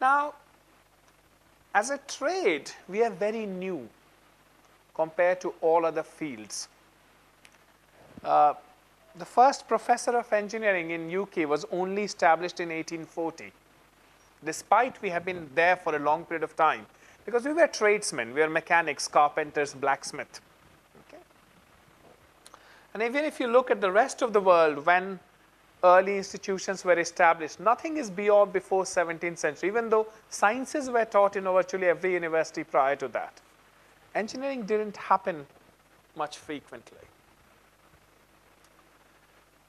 Now, as a trade, we are very new compared to all other fields. The first professor of engineering in UK was only established in 1840, despite we have been there for a long period of time, because we were tradesmen, we were mechanics, carpenters, blacksmiths. Okay? And even if you look at the rest of the world, when early institutions were established, nothing is beyond before 17th century, even though sciences were taught in virtually every university prior to that. Engineering didn't happen much frequently.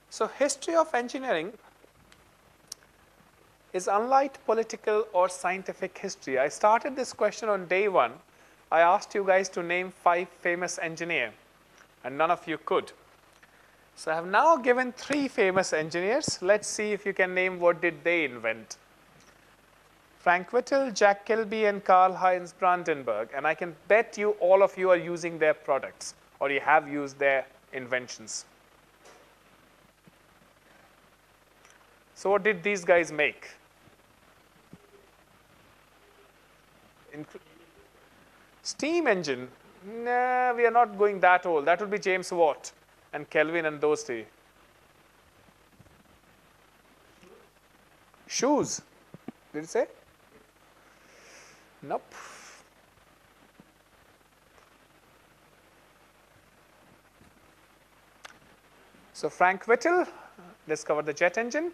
So history of engineering is unlike political or scientific history. I started this question on day one. I asked you guys to name 5 famous engineers, and none of you could. So I have now given 3 famous engineers. Let's see if you can name what did they invent. Frank Whittle, Jack Kilby, and Karl-Heinz Brandenburg. And I can bet you all of you are using their products, or you have used their inventions. So what did these guys make? Steam engine. Nah, we are not going that old. That would be James Watt and Kelvin and those 3. Shoes. Did it say? Nope. So Frank Whittle discovered the jet engine.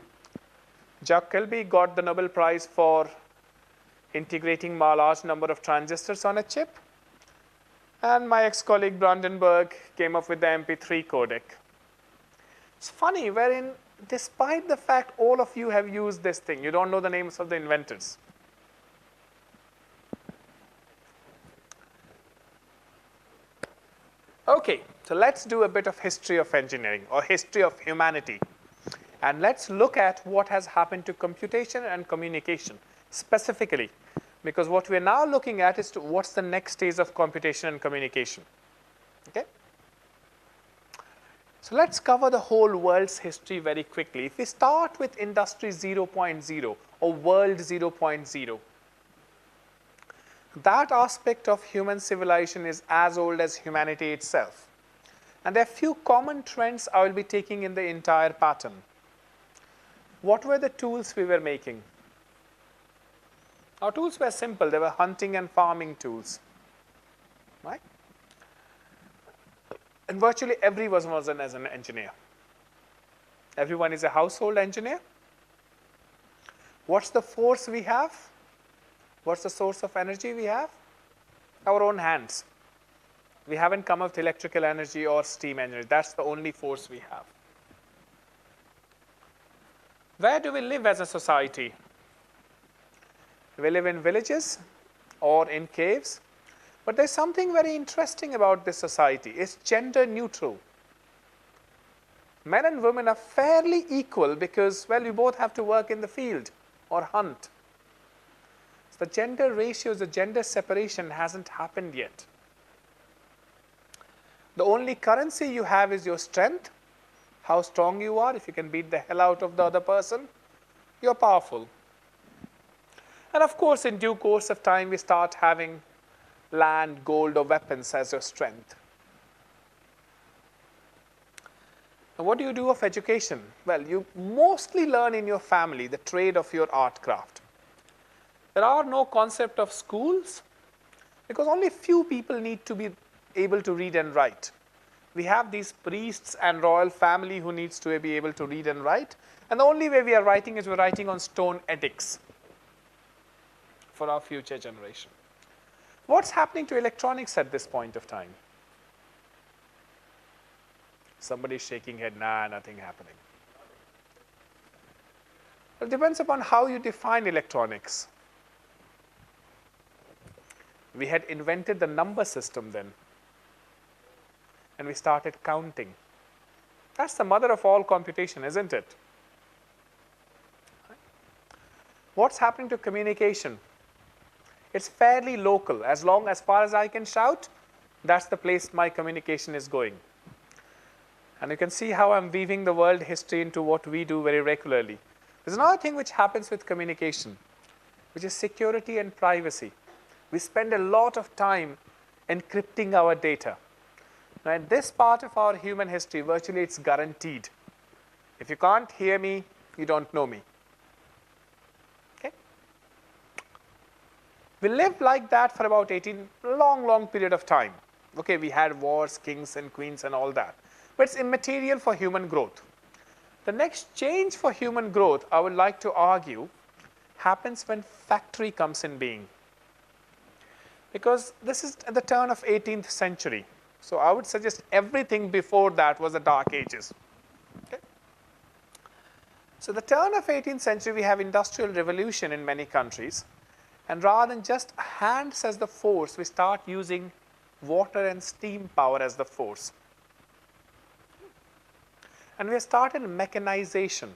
Jack Kilby got the Nobel Prize for integrating a large number of transistors on a chip. And my ex-colleague Brandenburg came up with the MP3 codec. It's funny, wherein despite the fact all of you have used this thing, you don't know the names of the inventors. Okay, so let's do a bit of history of engineering or history of humanity. And let's look at what has happened to computation and communication specifically. Because what we're now looking at is what's the next stage of computation and communication. Okay? So let's cover the whole world's history very quickly. If we start with Industry 0.0 or World 0.0, that aspect of human civilization is as old as humanity itself. And there are few common trends I will be taking in the entire pattern. What were the tools we were making? Our tools were simple. They were hunting and farming tools, right? And virtually everyone was an engineer. Everyone is a household engineer. What's the force we have? What's the source of energy we have? Our own hands. We haven't come up with electrical energy or steam energy. That's the only force we have. Where do we live as a society? We live in villages or in caves. But there's something very interesting about this society. It's gender neutral. Men and women are fairly equal because, well, we both have to work in the field or hunt. So the gender ratios, the gender separation hasn't happened yet. The only currency you have is your strength, how strong you are. If you can beat the hell out of the other person, you're powerful. And of course, in due course of time, we start having land, gold, or weapons as your strength. Now, what do you do of education? Well, you mostly learn in your family the trade of your art craft. There are no concept of schools because only few people need to be able to read and write. We have these priests and royal family who needs to be able to read and write. And the only way we are writing is we're writing on stone edicts for our future generation. What's happening to electronics at this point of time? Somebody's shaking head, nah, nothing happening. It depends upon how you define electronics. We had invented the number system then, and we started counting. That's the mother of all computation, isn't it? What's happening to communication? It's fairly local. As far as I can shout, that's the place my communication is going. And you can see how I'm weaving the world history into what we do very regularly. There's another thing which happens with communication. which is security and privacy. We spend a lot of time encrypting our data. Now, in this part of our human history, virtually it's guaranteed. If you can't hear me, you don't know me. Okay? We lived like that for about 18, long period of time. Okay, we had wars, kings and queens and all that. But it's immaterial for human growth. The next change for human growth, I would like to argue, happens when factory comes in being. Because this is at the turn of 18th century. So I would suggest everything before that was the Dark Ages. Okay? So the turn of 18th century, we have industrial revolution in many countries. And rather than just hands as the force, we start using water and steam power as the force. And we have started mechanization.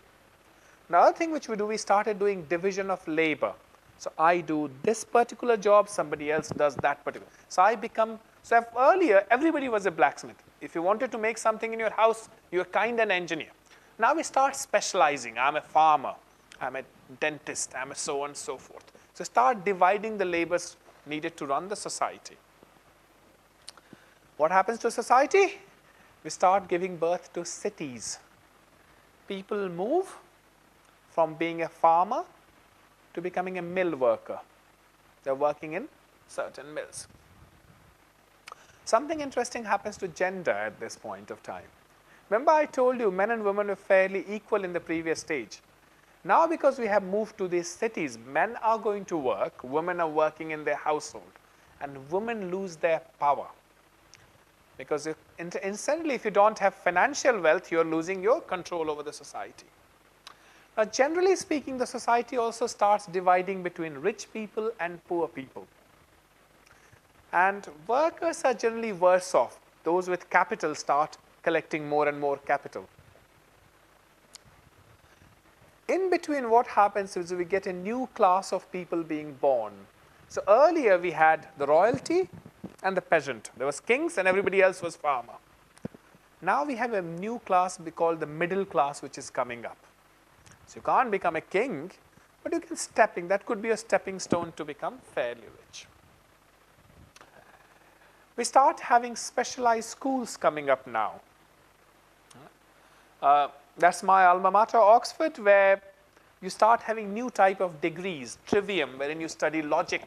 Another thing which we do, we started doing division of labor. So I do this particular job, somebody else does that particular. So earlier, everybody was a blacksmith. If you wanted to make something in your house, you were kind of an engineer. Now we start specializing. I'm a farmer, I'm a dentist, I'm a so on and so forth. So start dividing the labors needed to run the society. What happens to society? We start giving birth to cities. People move from being a farmer to becoming a mill worker. They're working in certain mills. Something interesting happens to gender at this point of time. Remember I told you men and women were fairly equal in the previous stage. Now because we have moved to these cities, men are going to work, women are working in their household, and women lose their power. Because incidentally, if you don't have financial wealth, you're losing your control over the society. Now, generally speaking, the society also starts dividing between rich people and poor people. And workers are generally worse off. Those with capital start collecting more and more capital. In between, what happens is we get a new class of people being born. So earlier we had the royalty and the peasant. There was kings and everybody else was farmer. Now we have a new class we call the middle class, which is coming up. So you can't become a king, but you can that could be a stepping stone to become fairly rich. We start having specialized schools coming up now. That's my alma mater, Oxford, where you start having new type of degrees, trivium, wherein you study logic,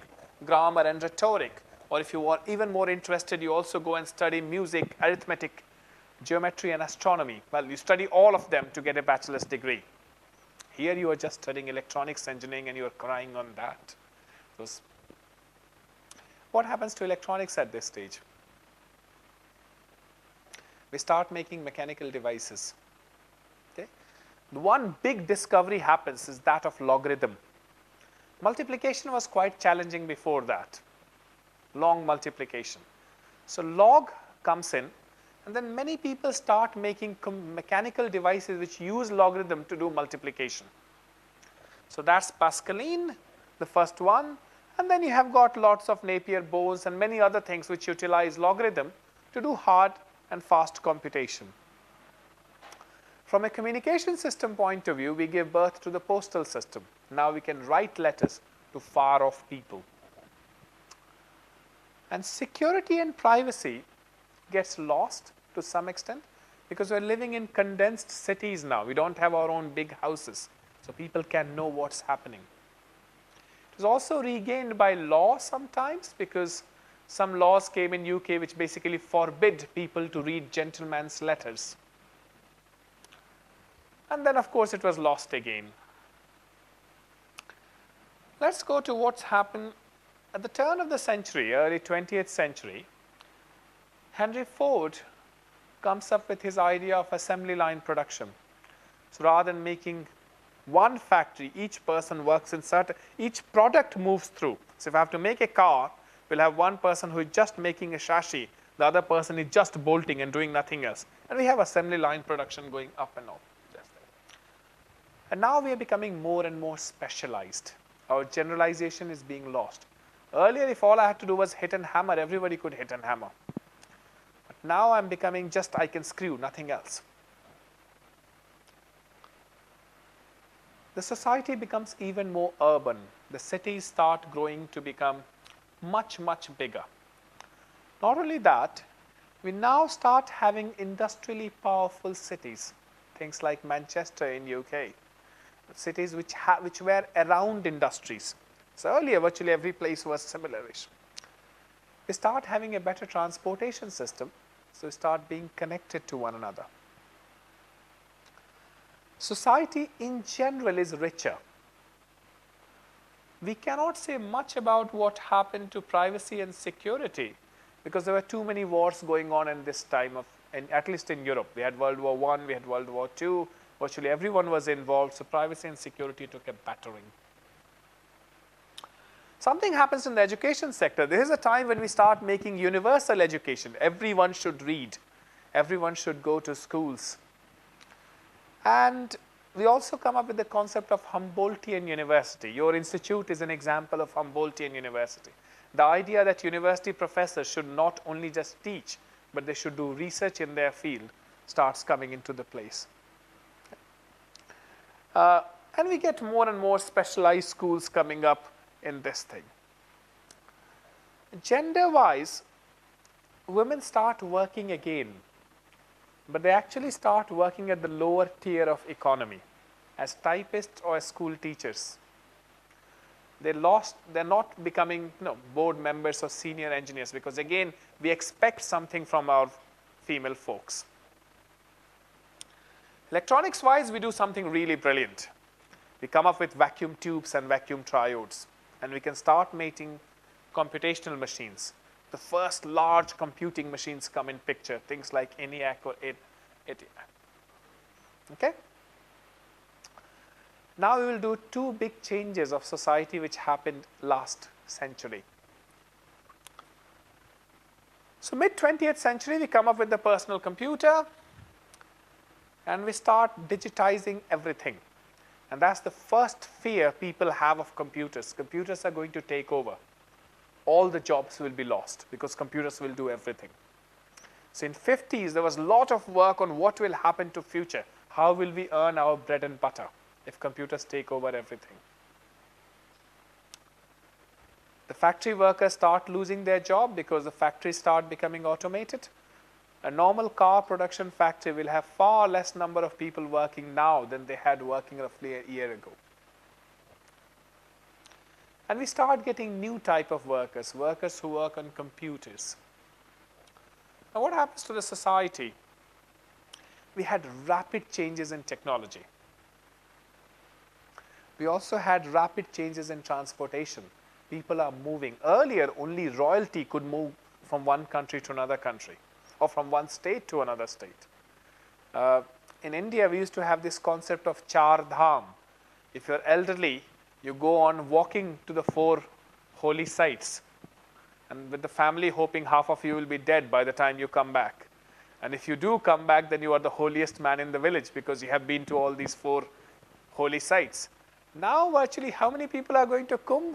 grammar and rhetoric. Or if you are even more interested, you also go and study music, arithmetic, geometry and astronomy. Well, you study all of them to get a bachelor's degree. Here you are just studying electronics engineering and you are crying on that. What happens to electronics at this stage? We start making mechanical devices. Okay? The one big discovery happens is that of logarithm. Multiplication was quite challenging before that. Long multiplication. So log comes in, and then many people start making mechanical devices which use logarithm to do multiplication. So that's Pascaline, the first one, and then you have got lots of Napier bows and many other things which utilize logarithm to do hard and fast computation. From a communication system point of view, we give birth to the postal system. Now we can write letters to far off people. And security and privacy gets lost to some extent because we're living in condensed cities now. We don't have our own big houses, so people can know what's happening. It is also regained by law sometimes because some laws came in UK which basically forbid people to read gentlemen's letters. And then of course it was lost again. Let's go to what's happened at the turn of the century, early 20th century. Henry Ford comes up with his idea of assembly line production. So rather than making one factory, each person works in each product moves through. So if I have to make a car, we'll have one person who is just making a chassis, the other person is just bolting and doing nothing else. And we have assembly line production going up and up. And now we are becoming more and more specialized. Our generalization is being lost. Earlier, if all I had to do was hit and hammer, everybody could hit and hammer. But now I'm becoming just I can screw, nothing else. The the society becomes even more urban. The cities start growing to become much, much bigger. Not only that, we now start having industrially powerful cities, things like Manchester in UK, cities which were around industries. So earlier, virtually every place was similarish. We start having a better transportation system, so we start being connected to one another. Society in general is richer. We cannot say much about what happened to privacy and security because there were too many wars going on in this time at least in Europe. We had World War I, we had World War II, virtually everyone was involved, so privacy and security took a battering. Something happens in the education sector. There is a time when we start making universal education. Everyone should read. Everyone should go to schools. And we also come up with the concept of Humboldtian University. Your institute is an example of Humboldtian University. The idea that university professors should not only just teach, but they should do research in their field starts coming into the place. And we get more and more specialized schools coming up in this thing. Gender-wise, women start working again, but they actually start working at the lower tier of economy as typists or as school teachers. They're not becoming board members or senior engineers because again, we expect something from our female folks. Electronics-wise, we do something really brilliant. We come up with vacuum tubes and vacuum triodes, and we can start making computational machines. The first large computing machines come in picture, things like ENIAC or ETIAC. Okay? Now we will do two big changes of society which happened last century. So mid-20th century, we come up with the personal computer and we start digitizing everything. And that's the first fear people have of computers. Computers are going to take over. All the jobs will be lost because computers will do everything. So in 50s, there was a lot of work on what will happen to future. How will we earn our bread and butter if computers take over everything? The factory workers start losing their job because the factories start becoming automated. A normal car production factory will have far less number of people working now than they had working roughly a year ago. And we start getting new type of workers, workers who work on computers. Now what happens to the society? We had rapid changes in technology. We also had rapid changes in transportation. People are moving. Earlier, only royalty could move from one country to another country or from one state to another state. In India, we used to have this concept of Char Dham. If you're elderly, you go on walking to the 4 holy sites, and with the family hoping half of you will be dead by the time you come back. And if you do come back, then you are the holiest man in the village because you have been to all these 4 holy sites. Now, virtually, how many people are going to Kumbh?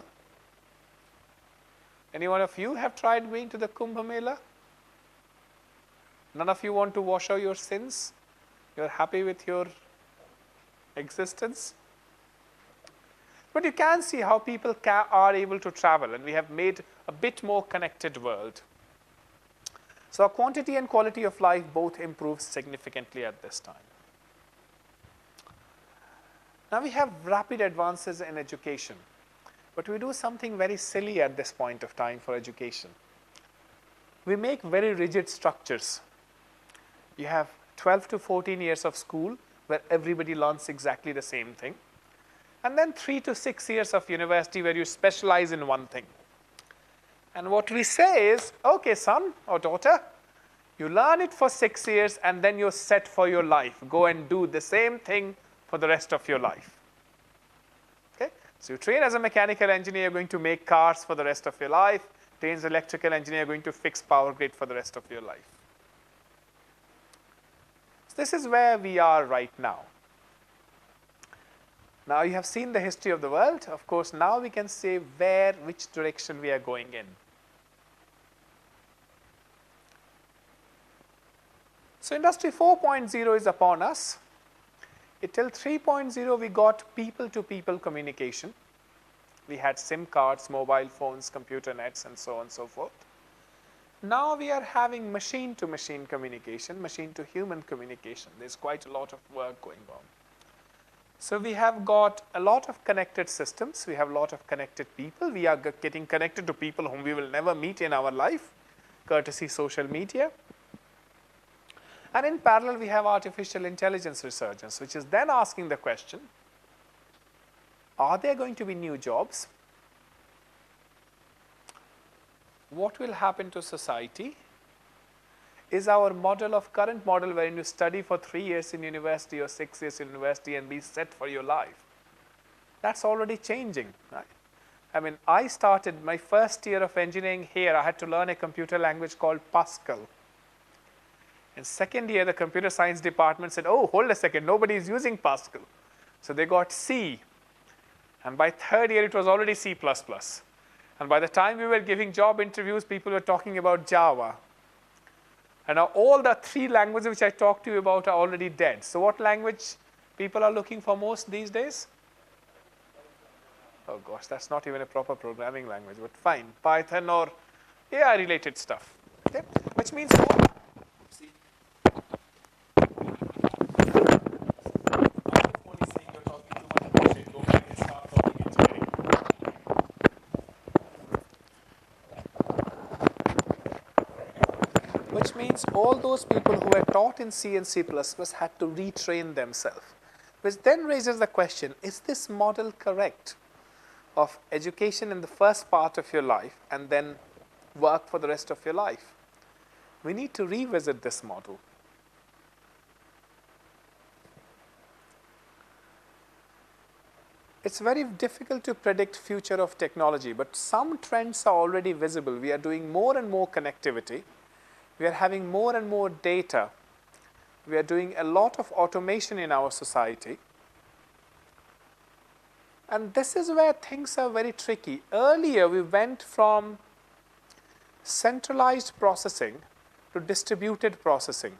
Any one of you have tried going to the Kumbh Mela? None of you want to wash out your sins? You're happy with your existence? But you can see how people are able to travel, and we have made a bit more connected world. So our quantity and quality of life both improve significantly at this time. Now we have rapid advances in education, but we do something very silly at this point of time for education. We make very rigid structures. You have 12 to 14 years of school where everybody learns exactly the same thing. And then 3 to 6 years of university where you specialize in one thing. And what we say is, okay, son or daughter, you learn it for 6 years and then you're set for your life. Go and do the same thing for the rest of your life. Okay? So you train as a mechanical engineer, you're going to make cars for the rest of your life. Train as an electrical engineer, you're going to fix power grid for the rest of your life. So this is where we are right now. Now you have seen the history of the world. Of course, now we can say which direction we are going in. So Industry 4.0 is upon us. Till 3.0, we got people-to-people communication. We had SIM cards, mobile phones, computer nets, and so on and so forth. Now we are having machine-to-machine communication, machine-to-human communication. There's quite a lot of work going on. So we have got a lot of connected systems. We have a lot of connected people. We are getting connected to people whom we will never meet in our life, courtesy social media. And in parallel, we have artificial intelligence resurgence, which is then asking the question, are there going to be new jobs? What will happen to society? Is our current model wherein you study for 3 years in university or 6 years in university and be set for your life? That's already changing, right? I mean, I started my first year of engineering here. I had to learn a computer language called Pascal. In second year, the computer science department said, oh, hold a second, nobody is using Pascal. So they got C. And by third year, it was already C++. And by the time we were giving job interviews, people were talking about Java. And now all the 3 languages which I talked to you about are already dead. So what language people are looking for most these days? Oh gosh, that's not even a proper programming language, but fine. Python or AI-related stuff. Okay? Which means what? Which means all those people who were taught in C and C++ had to retrain themselves. Which then raises the question, is this model correct of education in the first part of your life and then work for the rest of your life? We need to revisit this model. It's very difficult to predict future of technology, but some trends are already visible. We are doing more and more connectivity. We are having more and more data. We are doing a lot of automation in our society. And this is where things are very tricky. Earlier, we went from centralized processing to distributed processing.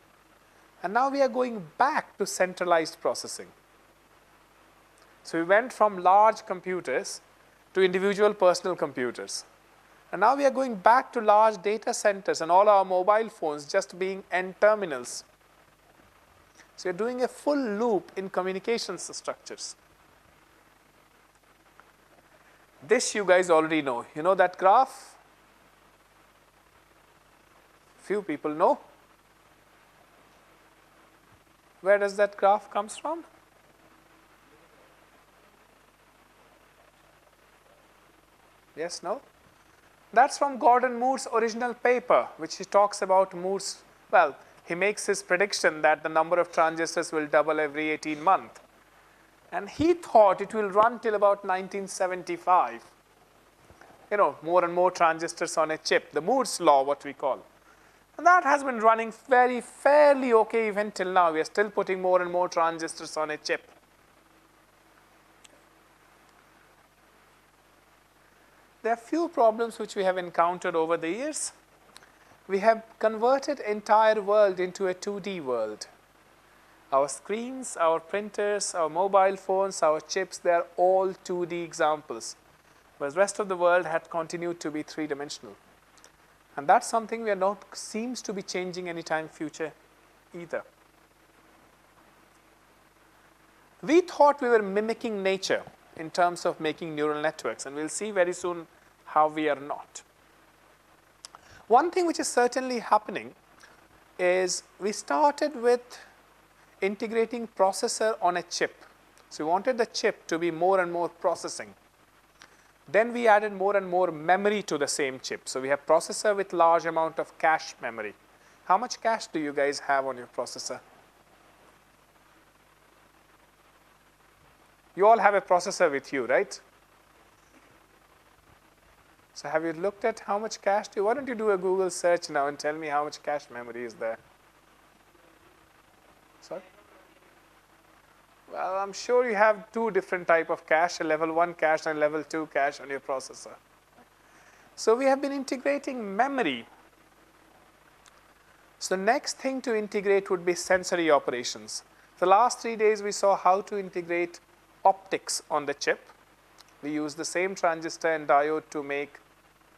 And now we are going back to centralized processing. So we went from large computers to individual personal computers. And now we are going back to large data centers and all our mobile phones just being end terminals. So you're doing a full loop in communications structures. This you guys already know. You know that graph? Few people know. Where does that graph comes from? Yes, no? That's from Gordon Moore's original paper, which he talks about Moore's, well, he makes his prediction that the number of transistors will double every 18 months. And he thought it will run till about 1975. You know, more and more transistors on a chip, the Moore's law, what we call. And that has been running fairly okay even till now. We are still putting more and more transistors on a chip. There are few problems which we have encountered over the years. We have converted entire world into a 2D world. Our screens, our printers, our mobile phones, our chips, they are all 2D examples. Whereas the rest of the world had continued to be 3-dimensional. And that's something we are not seems to be changing anytime future either. We thought we were mimicking nature in terms of making neural networks, and we'll see very soon how we are not. One thing which is certainly happening is we started with integrating processor on a chip. So we wanted the chip to be more and more processing. Then we added more and more memory to the same chip. So we have processor with large amount of cache memory. How much cache do you guys have on your processor? You all have a processor with you, right? So have you looked at how much cache do you? Why don't you do a Google search now and tell me how much cache memory is there? Sorry? Well, I'm sure you have 2 different type of cache, a level 1 cache and level 2 cache on your processor. So we have been integrating memory. So the next thing to integrate would be sensory operations. The last 3 days we saw how to integrate optics on the chip. We use the same transistor and diode to make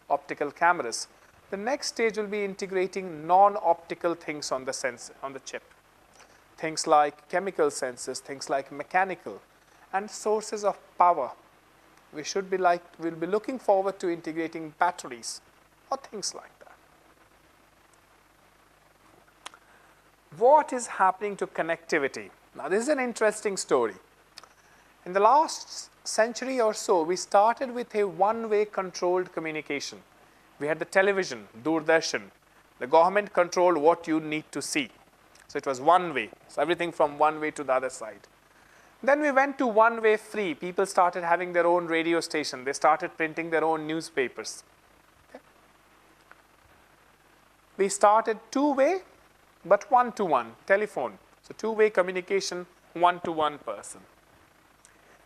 optical cameras. The next stage will be integrating non-optical things on the chip. Things like chemical sensors, things like mechanical, and sources of power. We'll be looking forward to integrating batteries or things like that. What is happening to connectivity? Now, this is an interesting story. In the last century or so, we started with a one-way controlled communication. We had the television, Doordarshan. The government controlled what you need to see. So it was one way. So everything from one way to the other side. Then we went to one-way free. People started having their own radio station. They started printing their own newspapers. Okay. We started two-way, but one-to-one, telephone. So two-way communication, one-to-one person.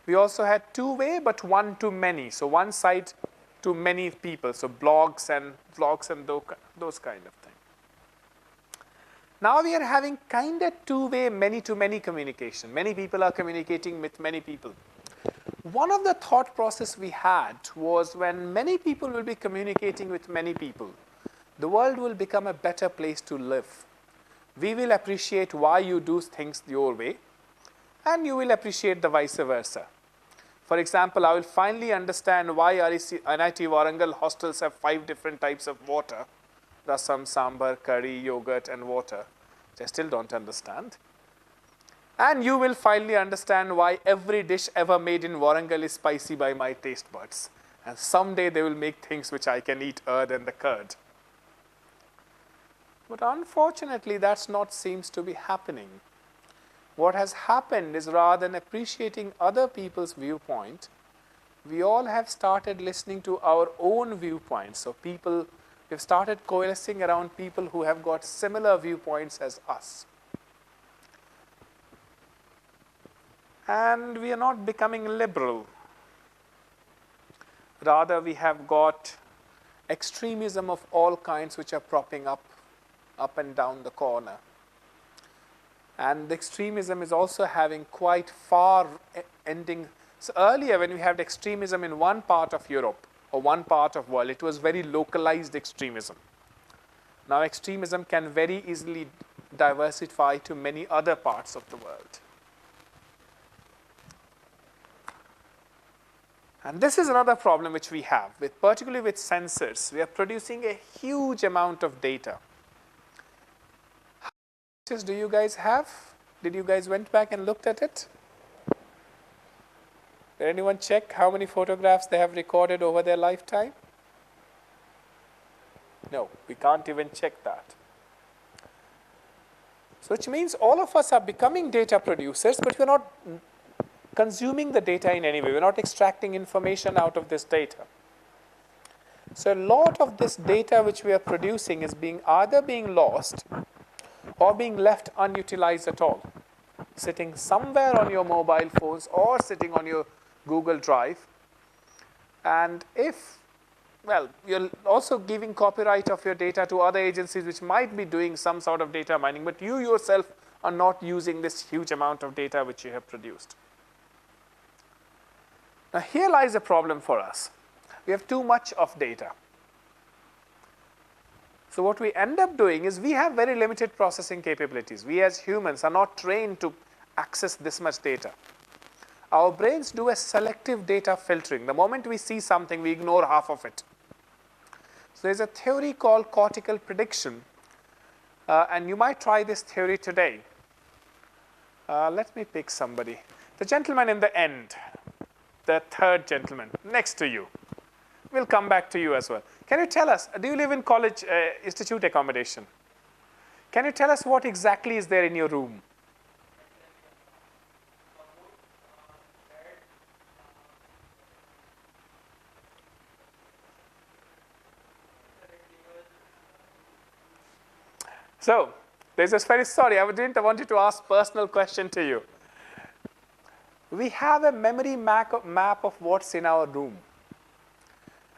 We also had two-way, but one-to-many. So one side to many people. So blogs and those kind of things. Now we are having kind of two-way, many-to-many communication. Many people are communicating with many people. One of the thought process we had was when many people will be communicating with many people, the world will become a better place to live. We will appreciate why you do things your way, and you will appreciate the vice versa. For example, I will finally understand why NIT Warangal hostels have 5 different types of water. Rasam, sambar, curry, yogurt, and water, which I still don't understand. And you will finally understand why every dish ever made in Warangal is spicy by my taste buds. And someday they will make things which I can eat other than the curd. But unfortunately, that's not seems to be happening. What has happened is rather than appreciating other people's viewpoint, we all have started listening to our own viewpoints. So we've started coalescing around people who have got similar viewpoints as us. And we are not becoming liberal. Rather, we have got extremism of all kinds which are propping up and down the corner. And the extremism is also having quite far-ending. So earlier, when we had extremism in one part of Europe or one part of the world, it was very localized extremism. Now, extremism can very easily diversify to many other parts of the world. And this is another problem which we have, particularly with sensors. We are producing a huge amount of data. How many sensors do you guys have? Did you guys went back and looked at it? Did anyone check how many photographs they have recorded over their lifetime? No, we can't even check that. So which means all of us are becoming data producers, but we're not consuming the data in any way. We're not extracting information out of this data. So a lot of this data which we are producing is either being lost or being left unutilized at all, sitting somewhere on your mobile phones or sitting on your Google Drive. And you're also giving copyright of your data to other agencies which might be doing some sort of data mining, but you yourself are not using this huge amount of data which you have produced. Now, here lies a problem for us. We have too much of data. So what we end up doing is we have very limited processing capabilities. We as humans are not trained to access this much data. Our brains do a selective data filtering. The moment we see something, we ignore half of it. So there's a theory called cortical prediction. And you might try this theory today. Let me pick somebody. The gentleman in the end. The third gentleman next to you. We'll come back to you as well. Can you tell us, do you live in college institute accommodation? Can you tell us what exactly is there in your room? So, there's a very sorry, I didn't want you to ask personal question to you. We have a memory map of what's in our room.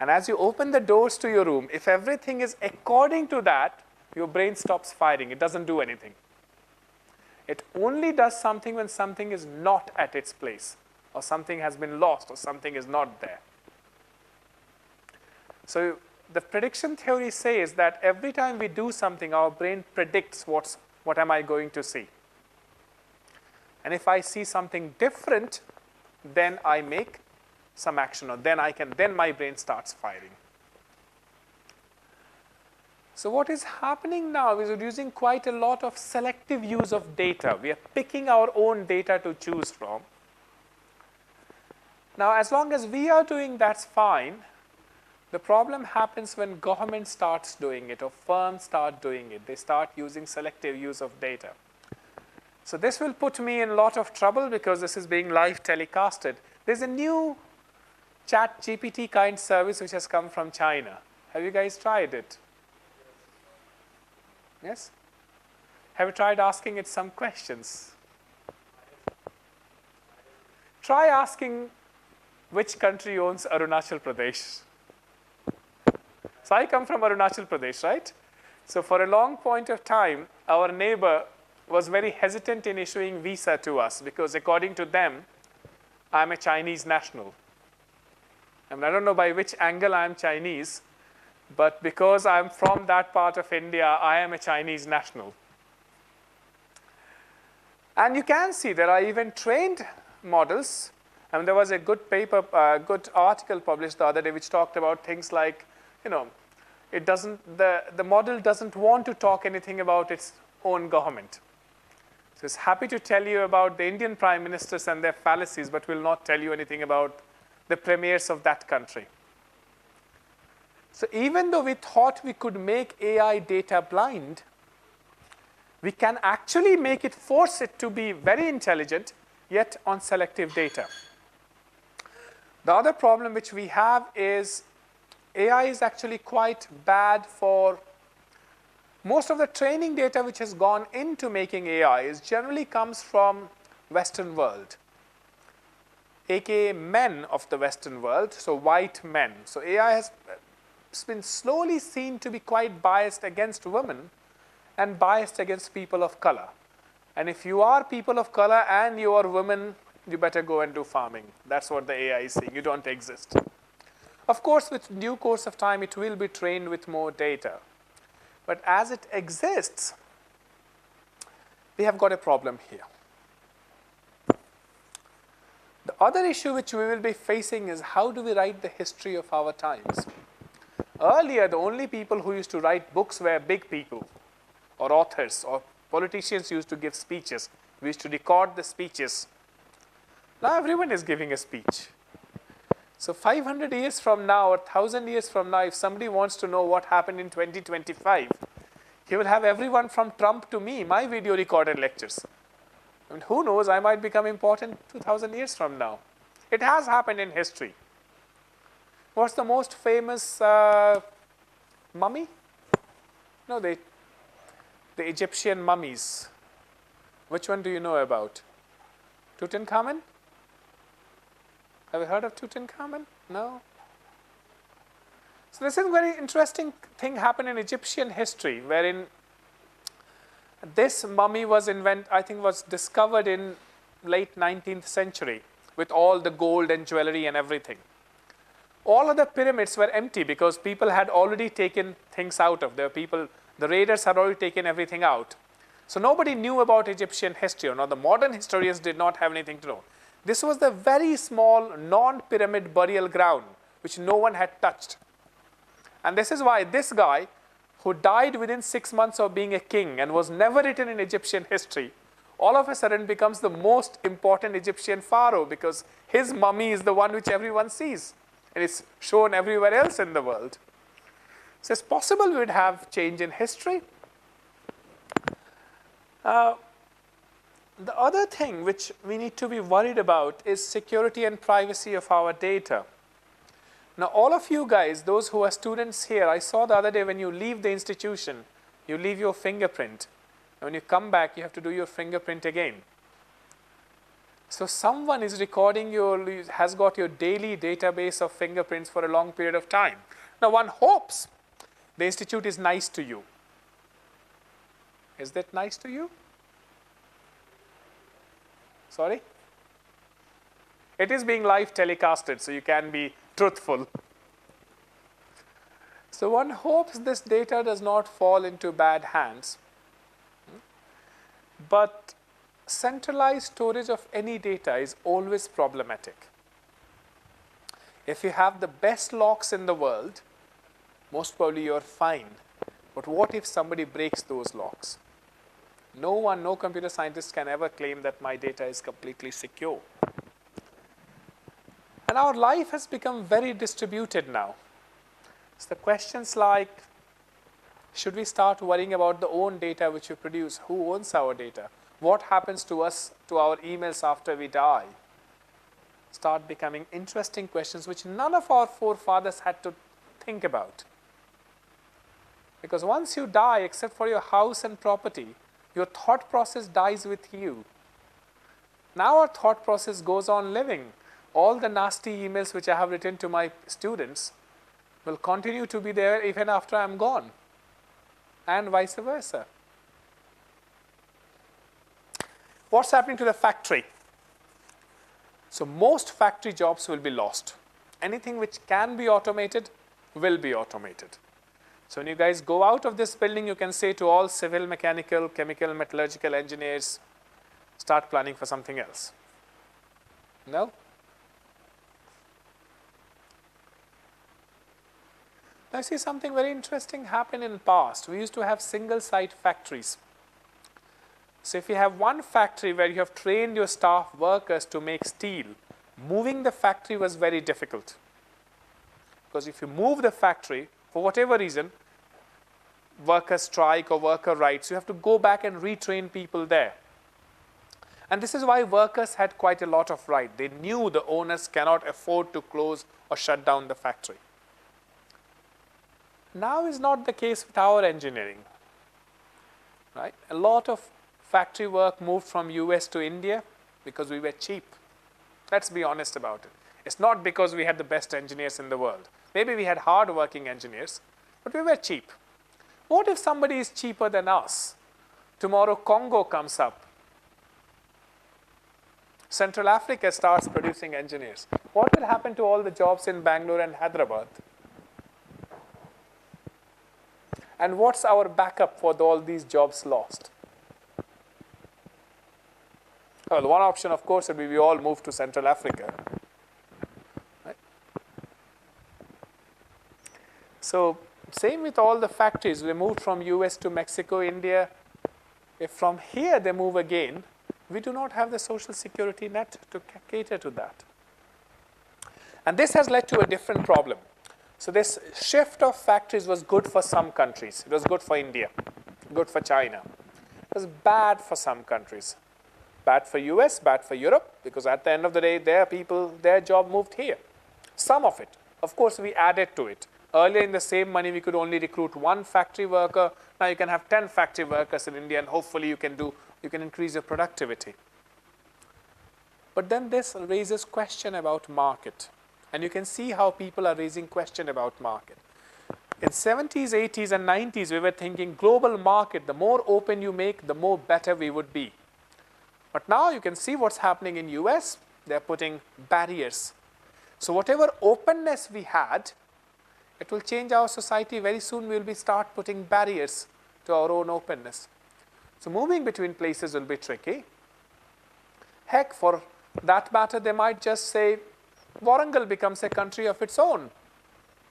And as you open the doors to your room, if everything is according to that, your brain stops firing. It doesn't do anything. It only does something when something is not at its place, or something has been lost, or something is not there. So the prediction theory says that every time we do something, our brain predicts what am I going to see. And if I see something different, then I make some action, or then my brain starts firing. So what is happening now is we're using quite a lot of selective use of data. We are picking our own data to choose from. Now, as long as we are doing that's fine. The problem happens when government starts doing it, or firms start doing it. They start using selective use of data. So this will put me in a lot of trouble because this is being live telecasted. There's a new chat GPT kind service which has come from China. Have you guys tried it? Yes? Have you tried asking it some questions? Try asking which country owns Arunachal Pradesh. So I come from Arunachal Pradesh, right? So for a long point of time, our neighbor was very hesitant in issuing visa to us because according to them, I'm a Chinese national. I mean, I don't know by which angle I'm Chinese, but because I'm from that part of India, I am a Chinese national. And you can see there are even trained models. I mean, there was a good paper, good article published the other day which talked about things like, the model doesn't want to talk anything about its own government. So it's happy to tell you about the Indian prime ministers and their fallacies, but will not tell you anything about the premiers of that country. So even though we thought we could make AI data blind, we can actually force it to be very intelligent, yet on selective data. The other problem which we have is AI is actually quite bad for most of the training data which has gone into making AI generally comes from Western world, aka men of the Western world, so white men. So AI has been slowly seen to be quite biased against women and biased against people of color. And if you are people of color and you are women, you better go and do farming. That's what the AI is saying. You don't exist. Of course, with due course of time, it will be trained with more data. But as it exists, we have got a problem here. The other issue which we will be facing is how do we write the history of our times? Earlier, the only people who used to write books were big people, or authors, or politicians used to give speeches. We used to record the speeches. Now everyone is giving a speech. So 500 years from now, or 1,000 years from now, if somebody wants to know what happened in 2025, he will have everyone from Trump to me, my video recorded lectures. I mean, who knows, I might become important 2,000 years from now. It has happened in history. What's the most famous mummy? No, the Egyptian mummies. Which one do you know about? Tutankhamun? Have you heard of Tutankhamun? No? So this is a very interesting thing happened in Egyptian history, wherein this mummy was discovered in late 19th century with all the gold and jewelry and everything. All of the pyramids were empty because people had already taken things out of there. The raiders had already taken everything out. So nobody knew about Egyptian history. Now the modern historians did not have anything to know. This was the very small non-pyramid burial ground which no one had touched. And this is why this guy, who died within 6 months of being a king and was never written in Egyptian history, all of a sudden becomes the most important Egyptian pharaoh because his mummy is the one which everyone sees and it's shown everywhere else in the world. So it's possible we would have change in history. The other thing which we need to be worried about is security and privacy of our data. Now, all of you guys, those who are students here, I saw the other day when you leave the institution, you leave your fingerprint. And when you come back, you have to do your fingerprint again. So someone is recording has got your daily database of fingerprints for a long period of time. Now, one hopes the institute is nice to you. Is that nice to you? Sorry? It is being live telecasted, so you can be truthful. So one hopes this data does not fall into bad hands. But centralized storage of any data is always problematic. If you have the best locks in the world, most probably you're fine. But what if somebody breaks those locks? No computer scientist can ever claim that my data is completely secure. And our life has become very distributed now. So the questions like, should we start worrying about the own data which we produce? Who owns our data? What happens to us, to our emails after we die? Start becoming interesting questions which none of our forefathers had to think about. Because once you die, except for your house and property, your thought process dies with you. Now our thought process goes on living. All the nasty emails which I have written to my students will continue to be there even after I'm gone, and vice versa. What's happening to the factory? So most factory jobs will be lost. Anything which can be automated will be automated. So when you guys go out of this building, you can say to all civil, mechanical, chemical, metallurgical engineers, start planning for something else. No? Now, see something very interesting happen in the past. We used to have single site factories. So if you have one factory where you have trained your staff workers to make steel, moving the factory was very difficult. Because if you move the factory, for whatever reason, worker strike or worker rights, you have to go back and retrain people there. And this is why workers had quite a lot of right. They knew the owners cannot afford to close or shut down the factory. Now is not the case with our engineering. Right? A lot of factory work moved from US to India because we were cheap. Let's be honest about it. It's not because we had the best engineers in the world. Maybe we had hard-working engineers, but we were cheap. What if somebody is cheaper than us? Tomorrow Congo comes up. Central Africa starts producing engineers. What will happen to all the jobs in Bangalore and Hyderabad? And what's our backup for all these jobs lost? Well, one option, of course, would be we all move to Central Africa. Right? So, same with all the factories. We moved from US to Mexico, India. If from here they move again, we do not have the social security net to cater to that. And this has led to a different problem. So this shift of factories was good for some countries. It was good for India, good for China. It was bad for some countries. Bad for US, bad for Europe, because at the end of the day, their people, their job moved here. Some of it. Of course, we added to it. Earlier in the same money, we could only recruit one factory worker. Now you can have 10 factory workers in India, and hopefully you can increase your productivity. But then this raises question about market. And you can see how people are raising question about market. In 70s, 80s, and 90s, we were thinking global market, the more open you make, the more better we would be. But now you can see what's happening in US. They're putting barriers. So whatever openness we had, it will change our society. Very soon we will start putting barriers to our own openness. So moving between places will be tricky. Heck, for that matter, they might just say, Warangal becomes a country of its own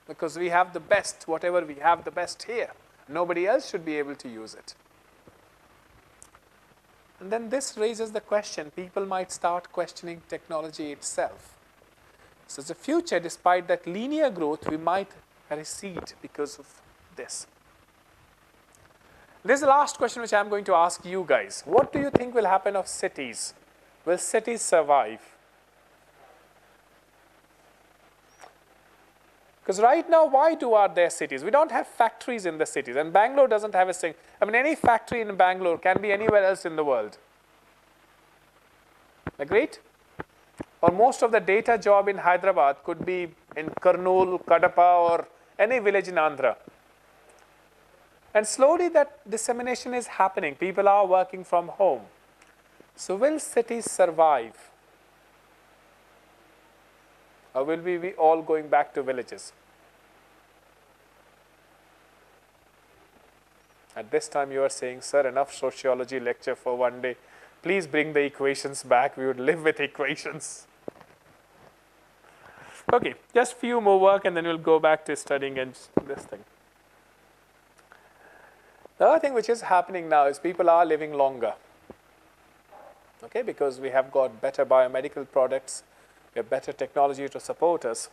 because we have the best, whatever we have the best here. Nobody else should be able to use it. And then this raises the question, people might start questioning technology itself. So as a future, despite that linear growth, we might recede because of this. This is the last question which I'm going to ask you guys. What do you think will happen of cities? Will cities survive? Because right now, why are there cities? We don't have factories in the cities, and Bangalore doesn't have a single. I mean, any factory in Bangalore can be anywhere else in the world. Agreed? Or most of the data job in Hyderabad could be in Kurnool, Kadapa, or any village in Andhra. And slowly that dissemination is happening. People are working from home. So will cities survive? Or will we be all going back to villages? At this time you are saying, sir, enough sociology lecture for one day. Please bring the equations back. We would live with equations. Okay, just few more work and then we'll go back to studying and this thing. The other thing which is happening now is people are living longer. Okay, because we have got better biomedical products, we have better technology to support us.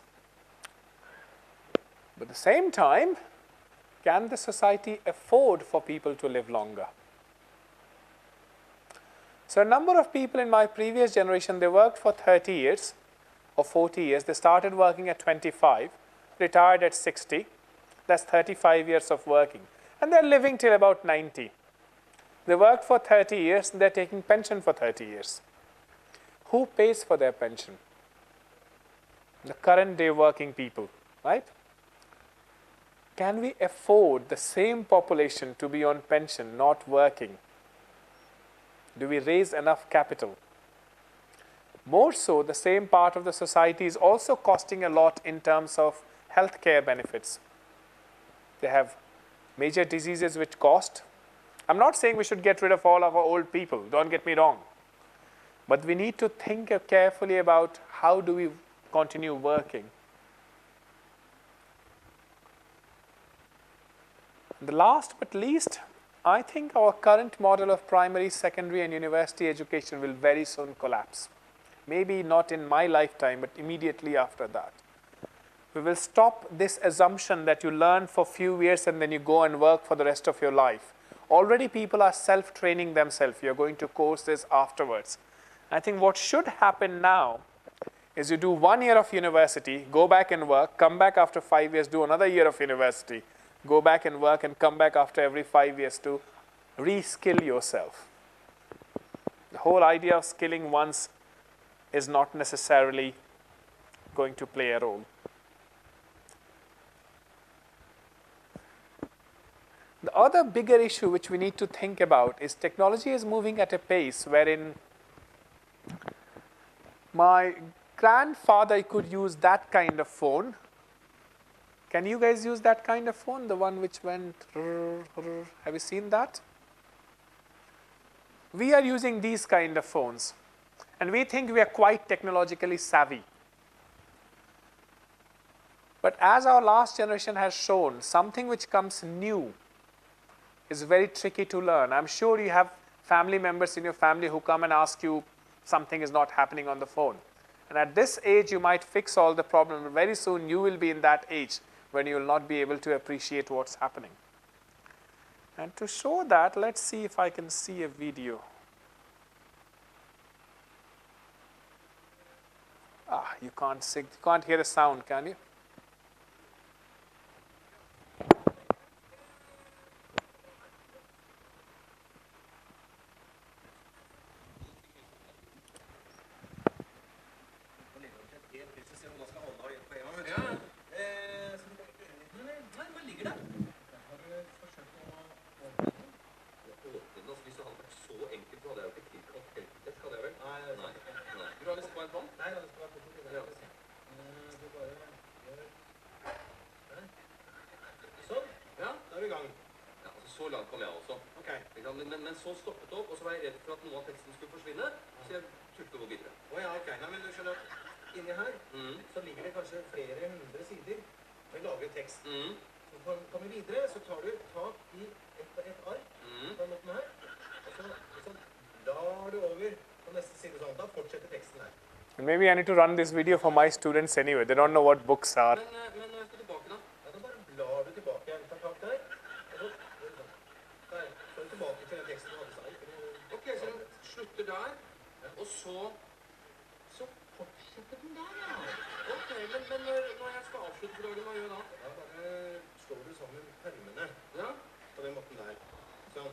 But at the same time, can the society afford for people to live longer? So a number of people in my previous generation, they worked for 30 years or 40 years. They started working at 25, retired at 60. That's 35 years of working. And they're living till about 90. They worked for 30 years, and they're taking pension for 30 years. Who pays for their pension? The current day working people, right? Can we afford the same population to be on pension, not working? Do we raise enough capital? More so, the same part of the society is also costing a lot in terms of healthcare benefits. They have major diseases which cost. I'm not saying we should get rid of all of our old people, don't get me wrong. But we need to think carefully about how do we continue working. The last but least, I think our current model of primary, secondary and university education will very soon collapse. Maybe not in my lifetime, but immediately after that. We will stop this assumption that you learn for a few years and then you go and work for the rest of your life. Already people are self-training themselves. You're going to courses afterwards. I think what should happen now is you do 1 year of university, go back and work, come back after 5 years, do another year of university, go back and work and come back after every 5 years to re-skill yourself. The whole idea of skilling once is not necessarily going to play a role. The other bigger issue which we need to think about is technology is moving at a pace wherein my grandfather could use that kind of phone. Can you guys use that kind of phone? The one which went, have you seen that? We are using these kind of phones and we think we are quite technologically savvy. But as our last generation has shown, something which comes new is very tricky to learn. I'm sure you have family members in your family who come and ask you something is not happening on the phone. And at this age, you might fix all the problem, but very soon you will be in that age when you will not be able to appreciate what's happening. And to show that, let's see if I can see a video. You can't hear the sound, can you? Så langt kom jeg også. Okay. Men så stoppet det opp, og så var jeg redd for at noe av teksten skulle forsvinne, så jeg turte å gå videre. Ja, ok. Nei, men du skjønner at inni her, så ligger det kanskje flere hundre sider med lagret tekst. Så kommer vi videre, så tar du tak i et ark på den måten her, og så drar du over på neste side sånn. Da fortsetter teksten her. And maybe I need to run this video for my students anyway. They don't know what books are. Men når jeg skal tilbake da? Ja, da bare blar du tilbake igjen. Ta tak der. Tilbake til den teksten du hadde sagt. Ok, så den slutter der, og så fortsetter den der, ja. Ok, men når jeg skal avslutte for dagen, hva gjør jeg da? Ja, bare slår du sammen permene. Ja? På den måten der. Sånn.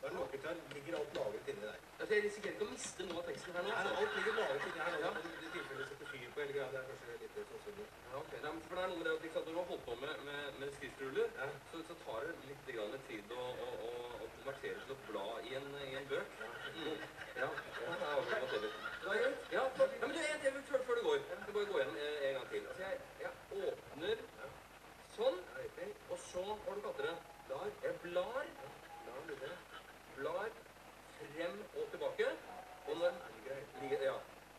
Da er lukket her, ligger alt lagret inni der. Altså, jeg risikerer ikke å miste noe av teksten her nå. Nei, alt ligger lagret inni her nå. Ja. I tilfelle setter fyr på hele greia, det er kanskje litt sannsynlig. Ja, ok. For det er noe med det at når du har holdt på med skriftruller, så tar det litt tid å konvertere til å bla i en bøk. Ja, whatever. Det er greit. Ja, men du, før du går, du bare gå gjennom en gang til. Altså, jeg åpner sånn, og så, hva har du kalt det? Jeg blar frem og tilbake, og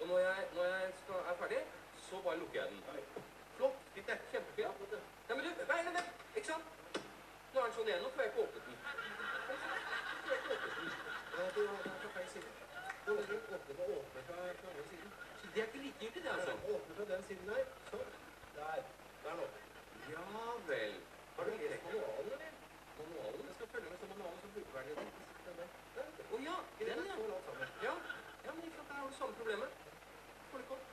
når jeg er ferdig, så bare lukker jeg den. Flott, kjempefint. Ja, men du, vent, ikke sant? Nå er den sånn igjen, nå får jeg ikke åpnet den. Ja, du har fra feil side. Du har åpnet fra andre siden. Så det er ikke likegyldig, det, altså? Åpnet fra den siden der. Sånn. Der nå. Ja vel. Har du lest manualen, eller? Manualen? Jeg skal følge med sånn manualen som brukerverden. Ja, den, ja. Ja, men ikke sant, der har du samme problemet. Får du ikke opp?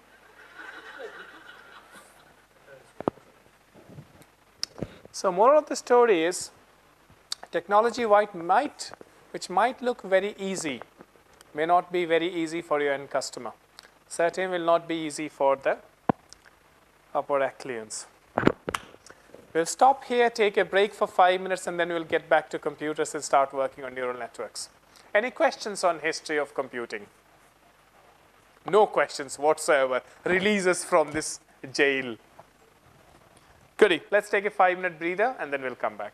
So moral of the story is technology which might look very easy may not be very easy for your end customer. Certainly will not be easy for the upper clients. We'll stop here, take a break for 5 minutes, and then we'll get back to computers and start working on neural networks. Any questions on history of computing? No questions whatsoever. Release us from this jail. Goody. Let's take a 5-minute breather, and then we'll come back.